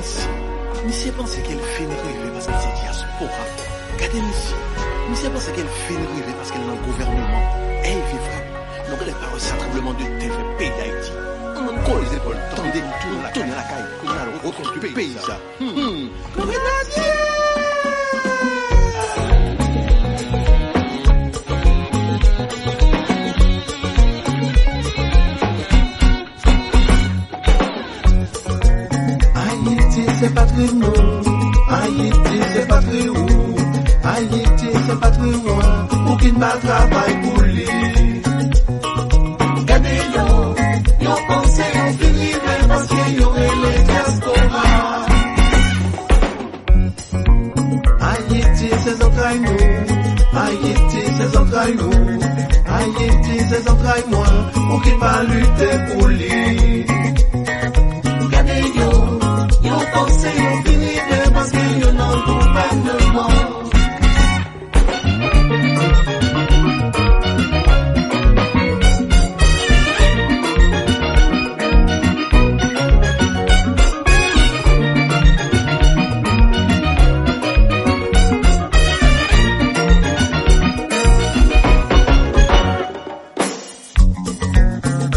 ici. Monsieur pense qu'elle fait une rêve parce qu'elle c'est diaspora. Regardez ici. Monsieur pense qu'elle fait une rêve parce qu'elle est dans le gouvernement. Eh, frère. Donc elle n'est pas rassemblement de tel pays d'Haïti. On colle les épaules, tendez tout la caille, la caille, qu'on a le reconstruit du pays, ça. Haïti, c'est pas très nous. Haïti, c'est pas très où. Haïti, c'est pas très loin. Pour qu'il ne travaille pour lui. Gardez-yo, yo pensez, on finit, parce qu'il y aurait les diaspora. Haïti, c'est entrailles nous. Haïti, c'est entrailles nous. Haïti, c'est entrailles moi. Pour qu'il va lutter pour lui. Gardez-yo, yo pensez, on finit, parce qu'il y a un gouvernement.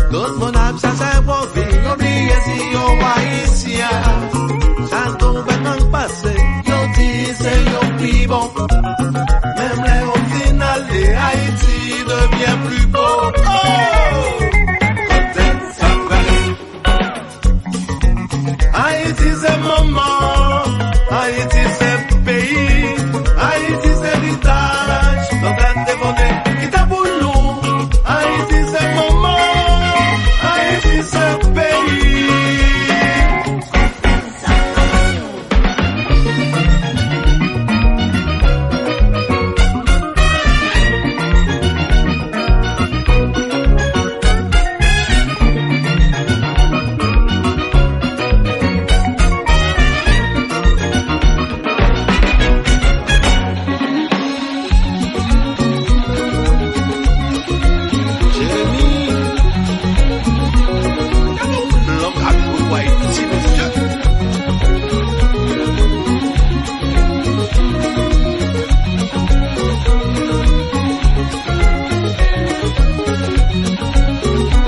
Tout mon âme, ça s'est envolé, oubliez si on va ici. Ça tombe maintenant passé, yo dit c'est yo plus bon. Même les au final de Haïti devient plus beau. Oh! Peut-être ça va. Haïti c'est maman, Haïti c'est pays, Haïti c'est héritage. Donc la dévoner, qui t'a pour nous, Haïti c'est maman. Haïti c'est pays.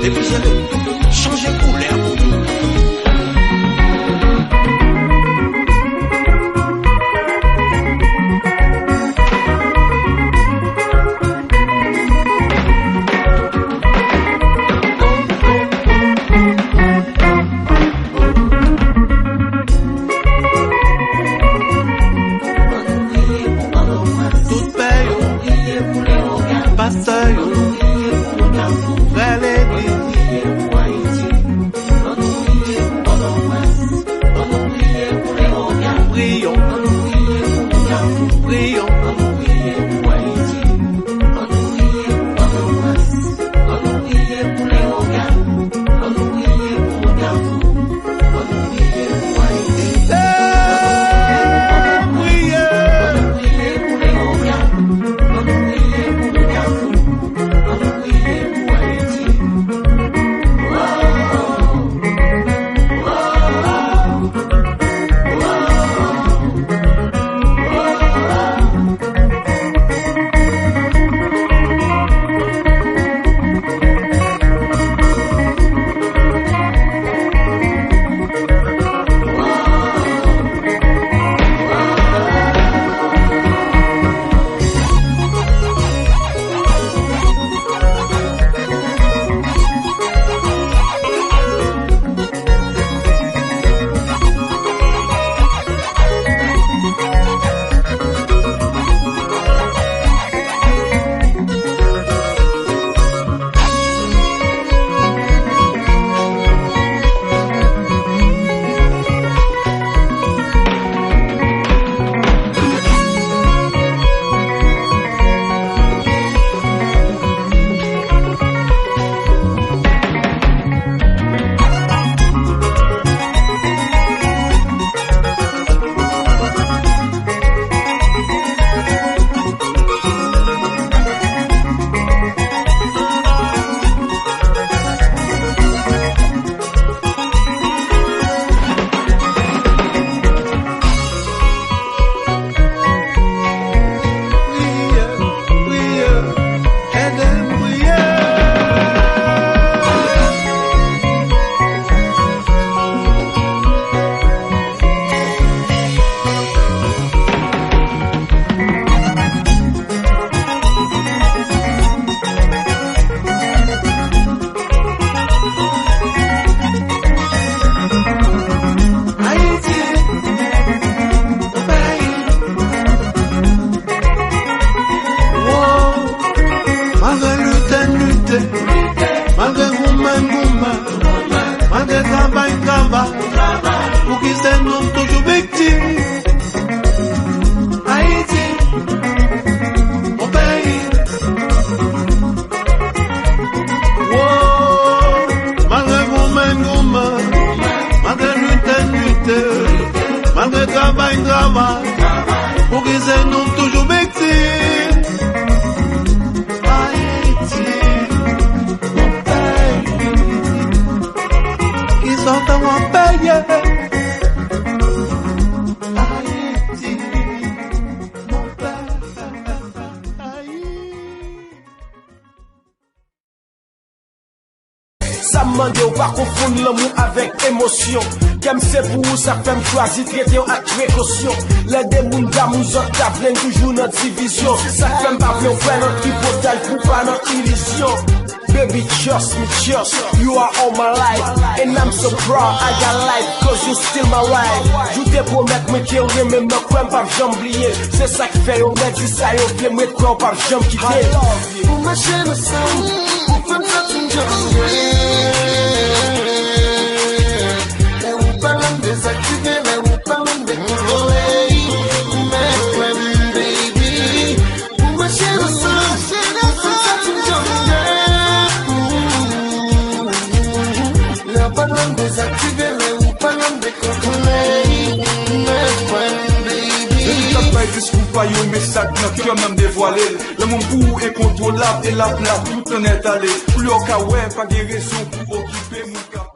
Et puis j'allais changer couleur pour nous. Tout paye, pasteur, frère l'église. Prions, prions. lutter, malgré gouma, malgré travail, pour qui c'est nous toujours victimes. Haïti, mon pays. Oh, malgré gouma, malgré lutter, malgré travail, pour qui c'est nous toujours victimes. Haïti, mon pays, qui sont à mon pays. Haïti, mon pays. Ça me demande ou pas confondre l'amour avec émotion. Qu'aime c'est pour vous, ça fait me choisir, traiter avec précaution. Les démons d'amour, autres t'appellent toujours notre division. Ça fait me pas faire notre hypothèse pour pas notre illusion. Baby, trust me, you are all my life. And I'm so proud, I got life, cause you still my wife. Je te promets que me qu'il y mais me crois pas j'oublier. C'est ça qui fait, on m'a dit ça, et on fait me croire pas j'aime quitter. Pour ma chaîne au sang, pour faire ça, tu me désactiver, mais vous parlez de contrôler. Mais baby, pour ma chaîne au sang, pour faire ça, tu me la parole désactiver, mais vous parlez de contrôler. Mais baby. Discours pas yo message notre cœur même dévoilé. Le monde pour incontrôlable et la tout en est allé. Plus au cas ouais, pas de raison pour occuper mon cap.